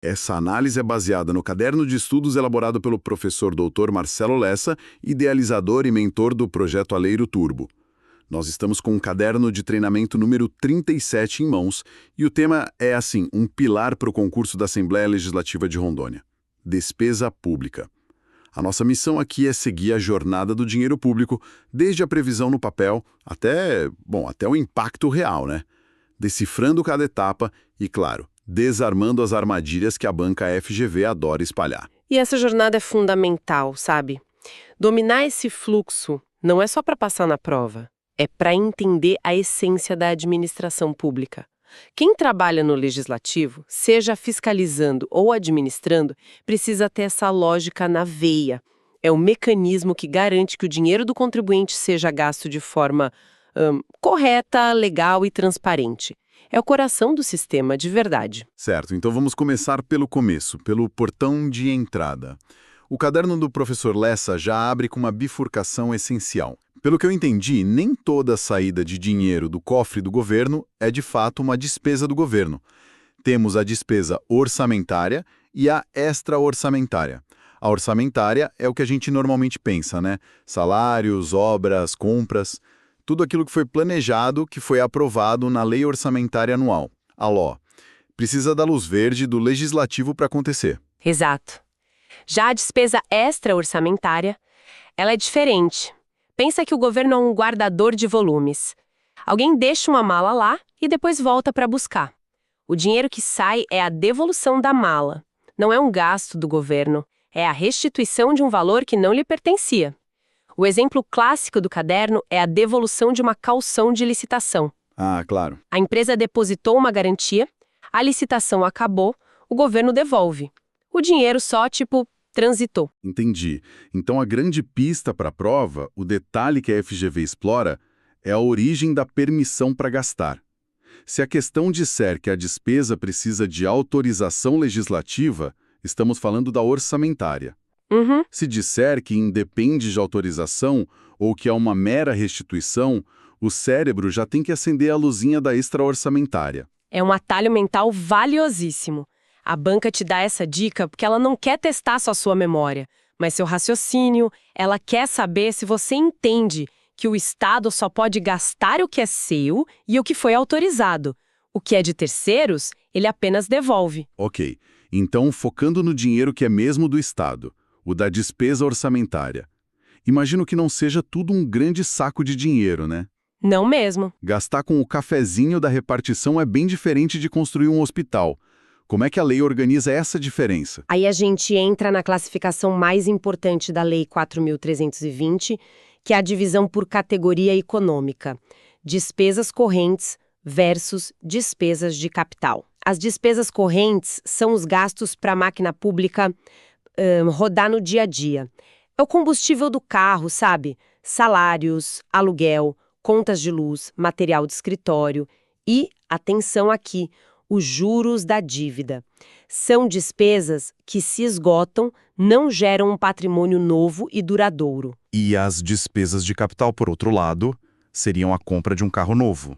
Essa análise é baseada no caderno de estudos elaborado pelo professor Dr. Marcelo Lessa, idealizador e mentor do projeto Aleiro Turbo. Nós estamos com um caderno de treinamento número 37 em mãos e o tema é, assim, um pilar para o concurso da Assembleia Legislativa de Rondônia. Despesa pública. A nossa missão aqui é seguir a jornada do dinheiro público, desde a previsão no papel até o impacto real, né? Decifrando cada etapa e, claro, desarmando as armadilhas que a banca FGV adora espalhar. E essa jornada é fundamental, sabe? Dominar esse fluxo não é só para passar na prova, é para entender a essência da administração pública. Quem trabalha no legislativo, seja fiscalizando ou administrando, precisa ter essa lógica na veia. É o mecanismo que garante que o dinheiro do contribuinte seja gasto de forma correta, legal e transparente. É o coração do sistema, de verdade. Certo, então vamos começar pelo começo, pelo portão de entrada. O caderno do professor Lessa já abre com uma bifurcação essencial. Pelo que eu entendi, nem toda saída de dinheiro do cofre do governo é de fato uma despesa do governo. Temos a despesa orçamentária e a extra-orçamentária. A orçamentária é o que a gente normalmente pensa, né? Salários, obras, compras, tudo aquilo que foi planejado, que foi aprovado na Lei Orçamentária Anual, a LO. Precisa da luz verde do Legislativo para acontecer. Exato. Já a despesa extra-orçamentária, ela é diferente. Pensa que o governo é um guardador de volumes. Alguém deixa uma mala lá e depois volta para buscar. O dinheiro que sai é a devolução da mala. Não é um gasto do governo, é a restituição de um valor que não lhe pertencia. O exemplo clássico do caderno é a devolução de uma caução de licitação. Ah, claro. A empresa depositou uma garantia, a licitação acabou, o governo devolve. O dinheiro só, transitou. Entendi. Então a grande pista para a prova, o detalhe que a FGV explora, é a origem da permissão para gastar. Se a questão disser que a despesa precisa de autorização legislativa, estamos falando da orçamentária. Uhum. Se disser que independe de autorização ou que é uma mera restituição, o cérebro já tem que acender a luzinha da extra-orçamentária. É um atalho mental valiosíssimo. A banca te dá essa dica porque ela não quer testar só sua memória, mas seu raciocínio. Ela quer saber se você entende que o Estado só pode gastar o que é seu e o que foi autorizado. O que é de terceiros, ele apenas devolve. Ok, então focando no dinheiro que é mesmo do Estado, o da despesa orçamentária. Imagino que não seja tudo um grande saco de dinheiro, né? Não mesmo. Gastar com o cafezinho da repartição é bem diferente de construir um hospital. Como é que a lei organiza essa diferença? Aí a gente entra na classificação mais importante da Lei 4.320, que é a divisão por categoria econômica. Despesas correntes versus despesas de capital. As despesas correntes são os gastos para a máquina pública rodar no dia a dia. É o combustível do carro, sabe? Salários, aluguel, contas de luz, material de escritório e, atenção aqui, os juros da dívida. São despesas que se esgotam, não geram um patrimônio novo e duradouro. E as despesas de capital, por outro lado, seriam a compra de um carro novo.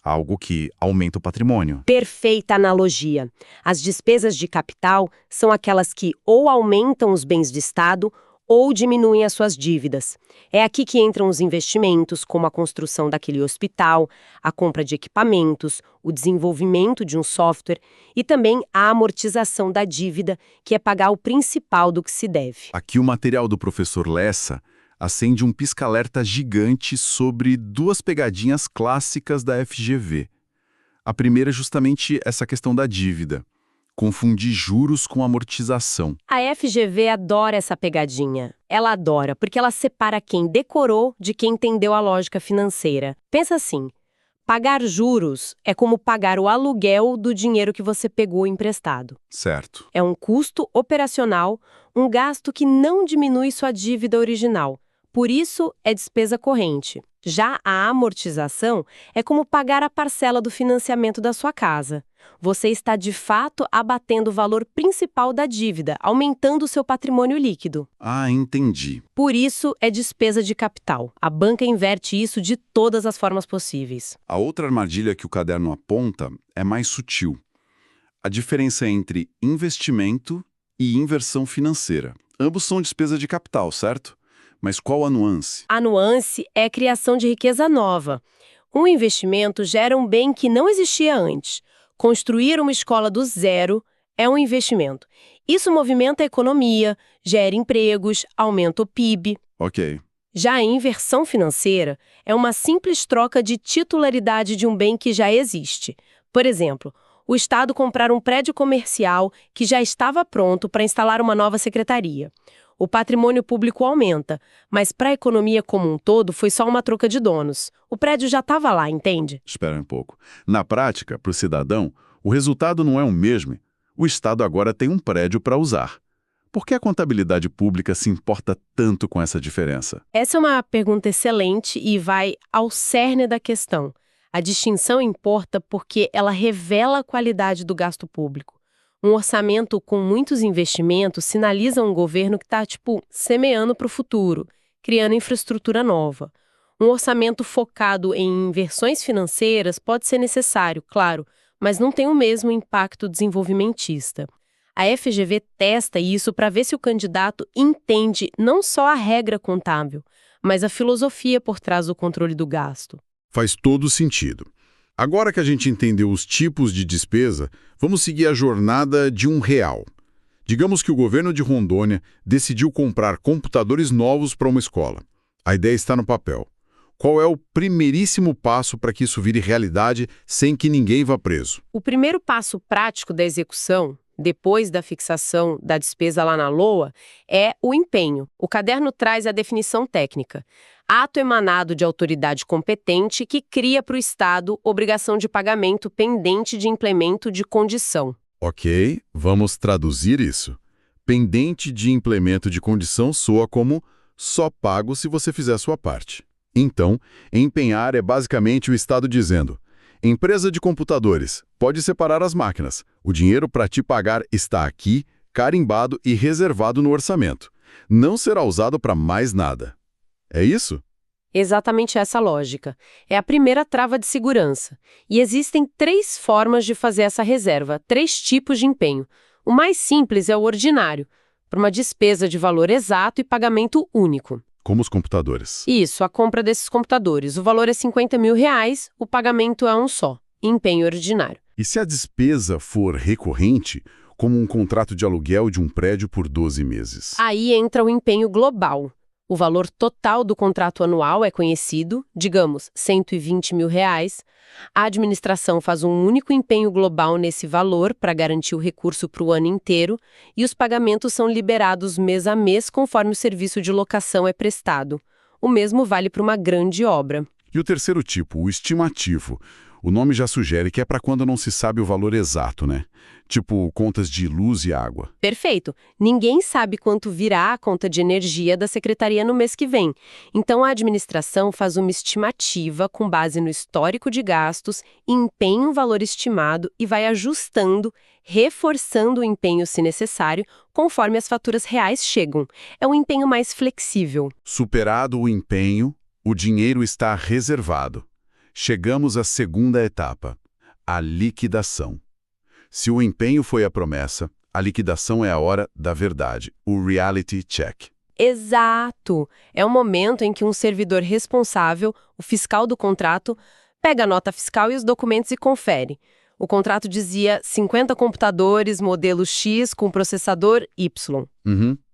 Algo que aumenta o patrimônio. Perfeita analogia. As despesas de capital são aquelas que ou aumentam os bens de Estado ou diminuem as suas dívidas. É aqui que entram os investimentos, como a construção daquele hospital, a compra de equipamentos, o desenvolvimento de um software e também a amortização da dívida, que é pagar o principal do que se deve. Aqui o material do professor Lessa acende um pisca-alerta gigante sobre duas pegadinhas clássicas da FGV. A primeira é justamente essa questão da dívida. Confundir juros com amortização. A FGV adora essa pegadinha. Ela adora porque ela separa quem decorou de quem entendeu a lógica financeira. Pensa assim, pagar juros é como pagar o aluguel do dinheiro que você pegou emprestado. Certo. É um custo operacional, um gasto que não diminui sua dívida original. Por isso, é despesa corrente. Já a amortização é como pagar a parcela do financiamento da sua casa. Você está, de fato, abatendo o valor principal da dívida, aumentando o seu patrimônio líquido. Ah, entendi. Por isso, é despesa de capital. A banca inverte isso de todas as formas possíveis. A outra armadilha que o caderno aponta é mais sutil. a diferença entre investimento e inversão financeira. Ambos são despesa de capital, certo? Mas qual a nuance? A nuance é a criação de riqueza nova. Um investimento gera um bem que não existia antes. Construir uma escola do zero é um investimento. Isso movimenta a economia, gera empregos, aumenta o PIB. Ok. Já a inversão financeira é uma simples troca de titularidade de um bem que já existe. Por exemplo, o Estado comprar um prédio comercial que já estava pronto para instalar uma nova secretaria. O patrimônio público aumenta, mas para a economia como um todo foi só uma troca de donos. O prédio já estava lá, entende? Espera um pouco. Na prática, para o cidadão, o resultado não é o mesmo. O Estado agora tem um prédio para usar. Por que a contabilidade pública se importa tanto com essa diferença? Essa é uma pergunta excelente e vai ao cerne da questão. A distinção importa porque ela revela a qualidade do gasto público. Um orçamento com muitos investimentos sinaliza um governo que está, semeando para o futuro, criando infraestrutura nova. Um orçamento focado em inversões financeiras pode ser necessário, claro, mas não tem o mesmo impacto desenvolvimentista. A FGV testa isso para ver se o candidato entende não só a regra contábil, mas a filosofia por trás do controle do gasto. Faz todo sentido. Agora que a gente entendeu os tipos de despesa, vamos seguir a jornada de R$1. Digamos que o governo de Rondônia decidiu comprar computadores novos para uma escola. A ideia está no papel. Qual é o primeiríssimo passo para que isso vire realidade sem que ninguém vá preso? O primeiro passo prático da execução, depois da fixação da despesa lá na LOA, é o empenho. O caderno traz a definição técnica. Ato emanado de autoridade competente que cria para o Estado obrigação de pagamento pendente de implemento de condição. Ok, vamos traduzir isso. Pendente de implemento de condição soa como só pago se você fizer a sua parte. Então, empenhar é basicamente o Estado dizendo: empresa de computadores, pode separar as máquinas. O dinheiro para te pagar está aqui, carimbado e reservado no orçamento. Não será usado para mais nada. É isso? Exatamente essa lógica. É a primeira trava de segurança. E existem 3 formas de fazer essa reserva, 3 tipos de empenho. O mais simples é o ordinário, para uma despesa de valor exato e pagamento único. Como os computadores. Isso, a compra desses computadores. O valor é R$50 mil, o pagamento é um só. Empenho ordinário. E se a despesa for recorrente, como um contrato de aluguel de um prédio por 12 meses? Aí entra o empenho global. O valor total do contrato anual é conhecido, digamos, R$120 mil. A administração faz um único empenho global nesse valor para garantir o recurso para o ano inteiro e os pagamentos são liberados mês a mês conforme o serviço de locação é prestado. O mesmo vale para uma grande obra. E o terceiro tipo, o estimativo. O nome já sugere que é para quando não se sabe o valor exato, né? Tipo contas de luz e água. Perfeito. Ninguém sabe quanto virá a conta de energia da secretaria no mês que vem. Então, a administração faz uma estimativa com base no histórico de gastos, empenha um valor estimado e vai ajustando, reforçando o empenho se necessário, conforme as faturas reais chegam. É um empenho mais flexível. Superado o empenho, o dinheiro está reservado. Chegamos à segunda etapa, a liquidação. Se o empenho foi a promessa, a liquidação é a hora da verdade, o reality check. Exato! É o momento em que um servidor responsável, o fiscal do contrato, pega a nota fiscal e os documentos e confere. O contrato dizia 50 computadores, modelo X com processador Y.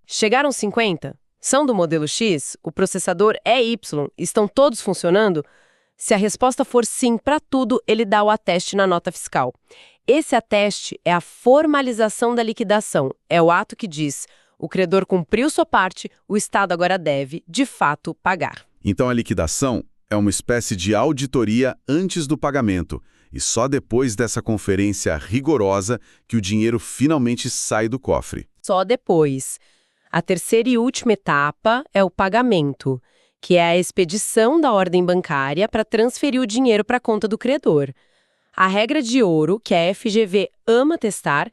Chegaram 50? São do modelo X? O processador é Y? Estão todos funcionando? Se a resposta for sim para tudo, ele dá o ateste na nota fiscal. Esse ateste é a formalização da liquidação. É o ato que diz: o credor cumpriu sua parte, o Estado agora deve, de fato, pagar. Então a liquidação é uma espécie de auditoria antes do pagamento, e só depois dessa conferência rigorosa que o dinheiro finalmente sai do cofre. Só depois. A terceira e última etapa é o pagamento, que é a expedição da ordem bancária para transferir o dinheiro para a conta do credor. A regra de ouro, que a FGV ama testar,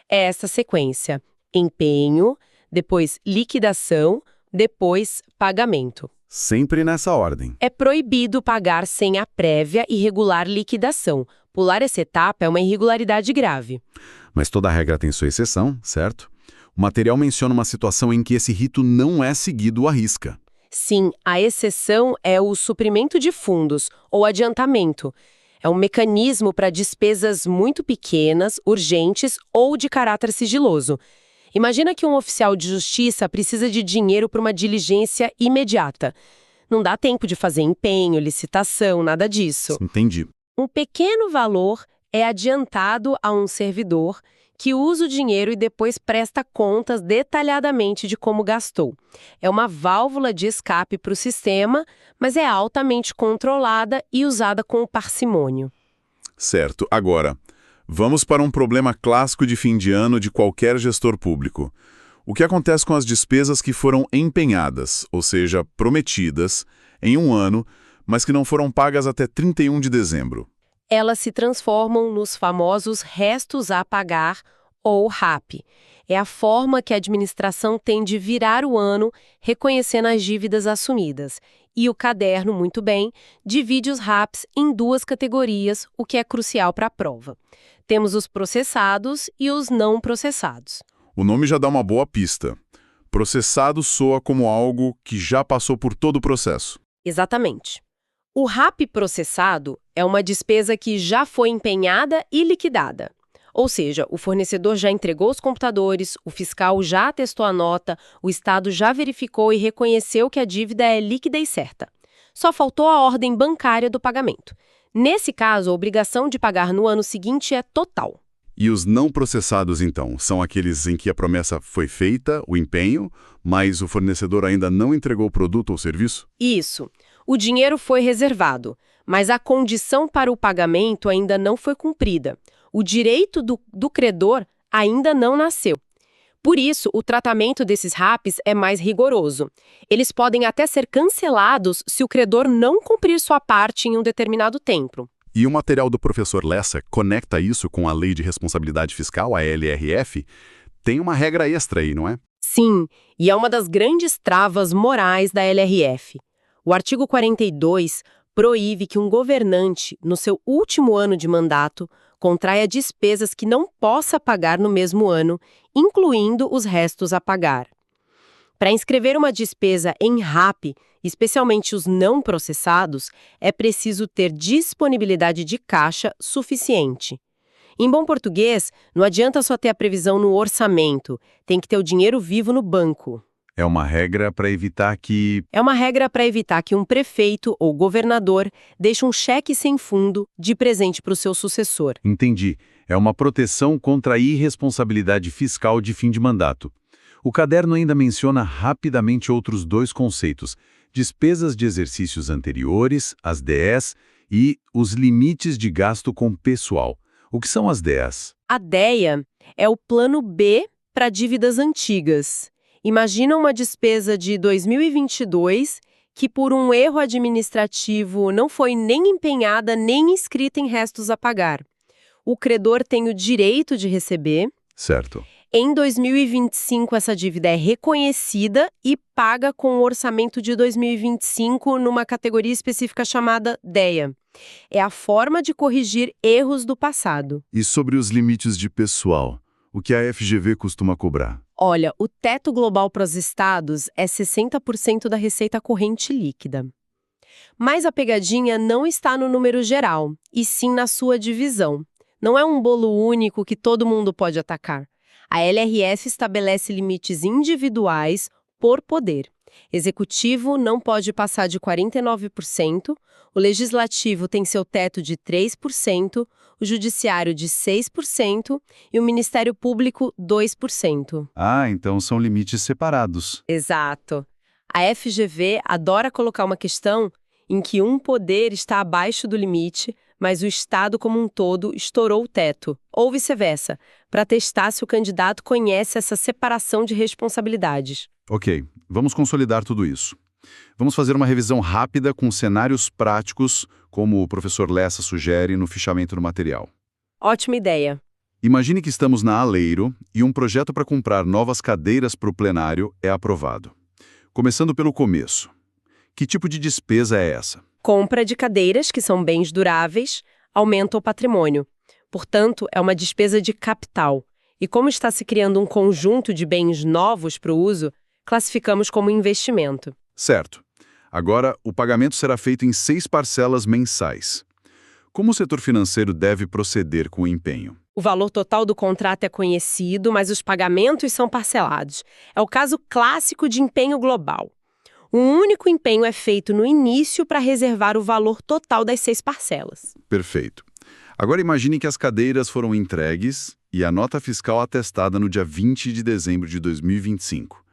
é essa sequência: empenho, depois liquidação, depois pagamento. Sempre nessa ordem. É proibido pagar sem a prévia e regular liquidação. Pular essa etapa é uma irregularidade grave. Mas toda regra tem sua exceção, certo? O material menciona uma situação em que esse rito não é seguido à risca. Sim, a exceção é o suprimento de fundos, ou adiantamento. É um mecanismo para despesas muito pequenas, urgentes ou de caráter sigiloso. Imagina que um oficial de justiça precisa de dinheiro para uma diligência imediata. Não dá tempo de fazer empenho, licitação, nada disso. Entendi. Um pequeno valor é adiantado a um servidor que usa o dinheiro e depois presta contas detalhadamente de como gastou. É uma válvula de escape para o sistema, mas é altamente controlada e usada com parcimônio. Certo. Agora, vamos para um problema clássico de fim de ano de qualquer gestor público. O que acontece com as despesas que foram empenhadas, ou seja, prometidas, em um ano, mas que não foram pagas até 31 de dezembro? Elas se transformam nos famosos restos a pagar, ou RAP. É a forma que a administração tem de virar o ano reconhecendo as dívidas assumidas. E o caderno, muito bem, divide os RAPs em duas categorias, o que é crucial para a prova. Temos os processados e os não processados. O nome já dá uma boa pista. Processado soa como algo que já passou por todo o processo. Exatamente. O RAP processado é uma despesa que já foi empenhada e liquidada. Ou seja, o fornecedor já entregou os computadores, o fiscal já atestou a nota, o Estado já verificou e reconheceu que a dívida é líquida e certa. Só faltou a ordem bancária do pagamento. Nesse caso, a obrigação de pagar no ano seguinte é total. E os não processados, então, são aqueles em que a promessa foi feita, o empenho, mas o fornecedor ainda não entregou o produto ou serviço? Isso. O dinheiro foi reservado, mas a condição para o pagamento ainda não foi cumprida. O direito do credor ainda não nasceu. Por isso, o tratamento desses RAPs é mais rigoroso. Eles podem até ser cancelados se o credor não cumprir sua parte em um determinado tempo. E o material do professor Lessa conecta isso com a Lei de Responsabilidade Fiscal, a LRF? Tem uma regra extra aí, não é? Sim, e é uma das grandes travas morais da LRF. O artigo 42 proíbe que um governante, no seu último ano de mandato, contraia despesas que não possa pagar no mesmo ano, incluindo os restos a pagar. Para inscrever uma despesa em RAP, especialmente os não processados, é preciso ter disponibilidade de caixa suficiente. Em bom português, não adianta só ter a previsão no orçamento, tem que ter o dinheiro vivo no banco. É uma regra para evitar que... É uma regra para evitar que um prefeito ou governador deixe um cheque sem fundo de presente para o seu sucessor. Entendi. É uma proteção contra a irresponsabilidade fiscal de fim de mandato. O caderno ainda menciona rapidamente outros dois conceitos: despesas de exercícios anteriores, as DEs, e os limites de gasto com pessoal. O que são as DEs? A DEA é o plano B para dívidas antigas. Imagina uma despesa de 2022 que, por um erro administrativo, não foi nem empenhada nem inscrita em restos a pagar. O credor tem o direito de receber. Certo. Em 2025, essa dívida é reconhecida e paga com o orçamento de 2025 numa categoria específica chamada DEA. É a forma de corrigir erros do passado. E sobre os limites de pessoal, o que a FGV costuma cobrar? Olha, o teto global para os estados é 60% da receita corrente líquida. Mas a pegadinha não está no número geral, e sim na sua divisão. Não é um bolo único que todo mundo pode atacar. A LRF estabelece limites individuais por poder. Executivo não pode passar de 49%, o legislativo tem seu teto de 3%, o judiciário de 6% e o Ministério Público 2%. Ah, então são limites separados. Exato. A FGV adora colocar uma questão em que um poder está abaixo do limite, mas o Estado como um todo estourou o teto, ou vice-versa, para testar se o candidato conhece essa separação de responsabilidades. Ok, vamos consolidar tudo isso. Vamos fazer uma revisão rápida com cenários práticos, como o professor Lessa sugere no fichamento do material. Ótima ideia. Imagine que estamos na Aleiro e um projeto para comprar novas cadeiras para o plenário é aprovado. Começando pelo começo. Que tipo de despesa é essa? Compra de cadeiras, que são bens duráveis. aumenta o patrimônio. Portanto, é uma despesa de capital. E como está se criando um conjunto de bens novos para o uso, classificamos como investimento. Certo. Agora, o pagamento será feito em 6 parcelas mensais. Como o setor financeiro deve proceder com o empenho? O valor total do contrato é conhecido, mas os pagamentos são parcelados. É o caso clássico de empenho global. Um único empenho é feito no início para reservar o valor total das 6 parcelas. Perfeito. Agora imagine que as cadeiras foram entregues e a nota fiscal atestada no dia 20 de dezembro de 2025.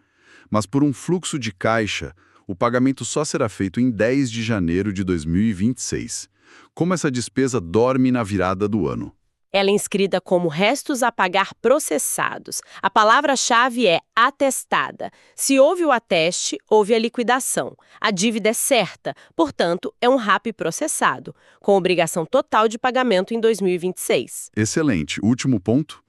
Mas por um fluxo de caixa, o pagamento só será feito em 10 de janeiro de 2026. Como essa despesa dorme na virada do ano? Ela é inscrita como restos a pagar processados. A palavra-chave é atestada. Se houve o ateste, houve a liquidação. A dívida é certa, portanto, é um RAP processado, com obrigação total de pagamento em 2026. Excelente. Último ponto.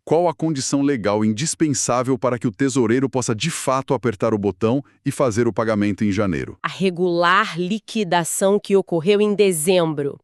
Qual a condição legal indispensável para que o tesoureiro possa de fato apertar o botão e fazer o pagamento em janeiro? A regular liquidação que ocorreu em dezembro.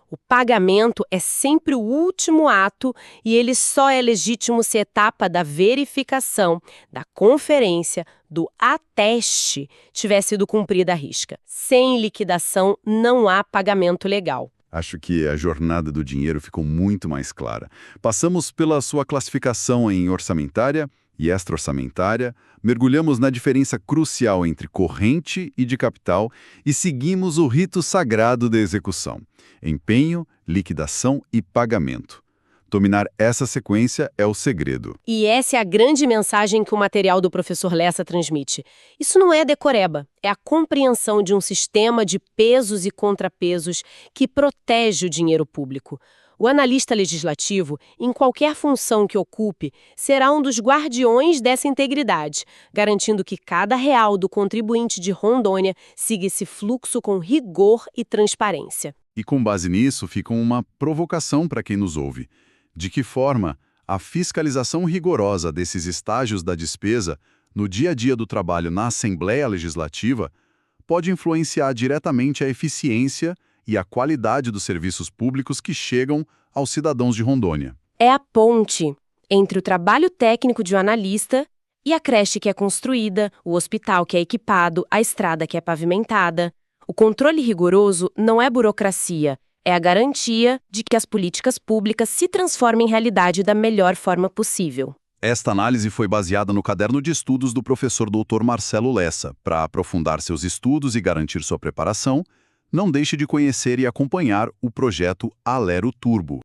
O pagamento é sempre o último ato e ele só é legítimo se a etapa da verificação, da conferência, do ateste tiver sido cumprida à risca. Sem liquidação, não há pagamento legal. Acho que a jornada do dinheiro ficou muito mais clara. Passamos pela sua classificação em orçamentária e extra-orçamentária, mergulhamos na diferença crucial entre corrente e de capital e seguimos o rito sagrado da execução: empenho, liquidação e pagamento. Dominar essa sequência é o segredo. E essa é a grande mensagem que o material do professor Lessa transmite. Isso não é decoreba, é a compreensão de um sistema de pesos e contrapesos que protege o dinheiro público. O analista legislativo, em qualquer função que ocupe, será um dos guardiões dessa integridade, garantindo que cada real do contribuinte de Rondônia siga esse fluxo com rigor e transparência. E com base nisso, fica uma provocação para quem nos ouve. De que forma a fiscalização rigorosa desses estágios da despesa no dia a dia do trabalho na Assembleia Legislativa pode influenciar diretamente a eficiência e a qualidade dos serviços públicos que chegam aos cidadãos de Rondônia? É a ponte entre o trabalho técnico de um analista e a creche que é construída, o hospital que é equipado, a estrada que é pavimentada. O controle rigoroso não é burocracia, é a garantia de que as políticas públicas se transformem em realidade da melhor forma possível. Esta análise foi baseada no caderno de estudos do professor Dr. Marcelo Lessa. Para aprofundar seus estudos e garantir sua preparação, não deixe de conhecer e acompanhar o projeto Alero Turbo.